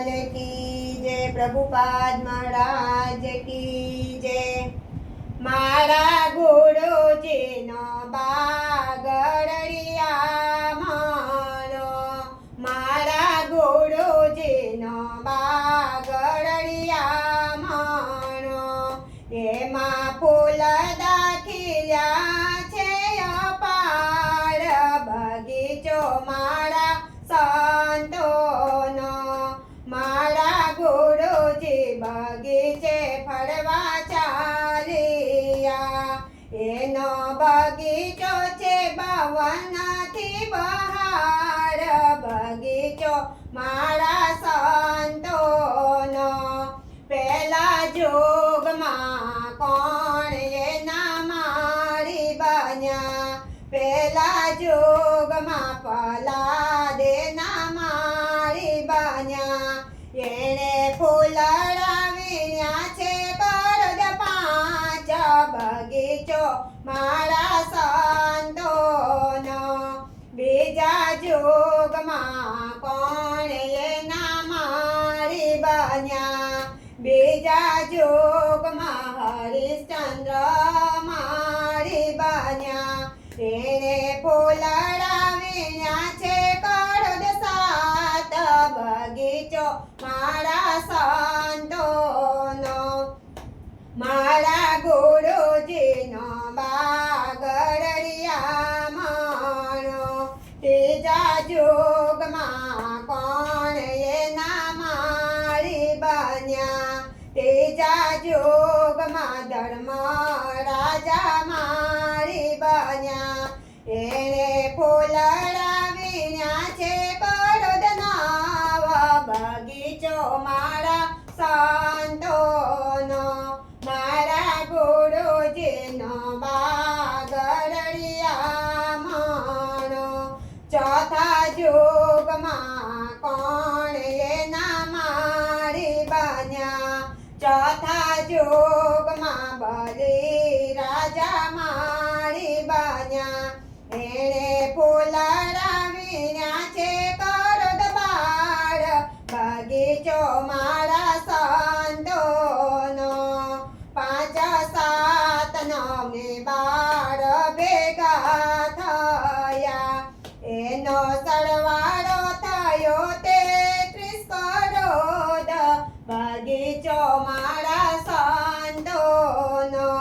लाल की जय, प्रभुपाद महाराज की जय। मारा गुरुजी नो बागड़िया मानो, मारा गुरुजी नो बागड़िया मानो। एमा फूलदा खिल्या छे अपार, बगीचो मारा संतोनो। मारा गुरुजी बगीचे फरवा चालिया, एनो बगीचो छे भवनथी बहार, बगीचो मारा संतोनो। पेला जोगमां कोण एना मारी बन्या, पेला जोगमां पलादेना मारी बन्या। एणे फूलड़ा वीण्या छे करद पांच, बगीचो मारा संतोनो। बीजा जोगमां कोण एना मारी बन्या, बीजा जोगमां हरिश्चंद्र मारी बन्या। एणे फूलड़ा वीण्या छे करद सात, बगीचो मारा संतोनो। मारा गुरुजीनो बागड़िया मानो, तीजा जोगमां कोण एना मारी बन्या, तीजा जोगमां धर्म राजा मारी बन्या। एणे फूलड़ा वीण्या छे करद नाव, बगीचो मारा संतोनो। मारा गुरुजीनो बागड़िया मानो, चौथा जोगमां कोण एना मारी बन्या, चौथा जोगमां बली राजा मारी बन्या। एणे फूलड़ा वीण्या छे करद बार, बगीचो मारा संतोनो। पांच सात नौ ने 12 भेगा थया, एनो सरवाळो थयो 33 करोड़, बगीचो मारा संतोनो।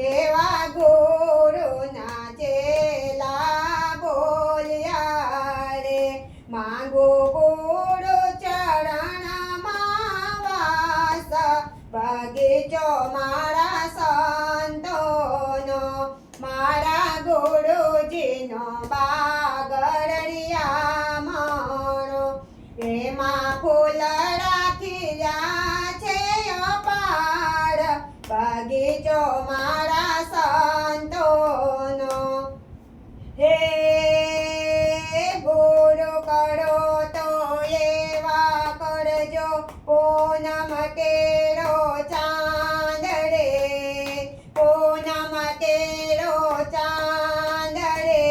एवा गुरुना चेला बोल्या रे, मांगू गुरु चरणमां वास, बगीचो मारा संतोनो। मारा गुरुजीनो बागड़िया मानो, एमां फूलड़ा खिल्या छे अपार, बगीचो मारा संतोनो। हे गुरु करो तो एवा करजो, पूनम केरो चांद रे, पूनम केरो चांद रे।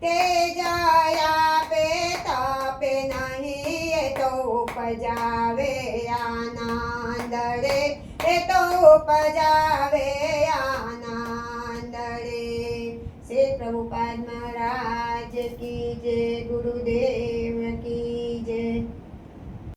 तेजया पे तपे नहीं, ए तो उपजावे आनंद रे, ए तो उपजावे आनंद रे। श्री प्रभुपाद महाराज की जय। गुरुदेव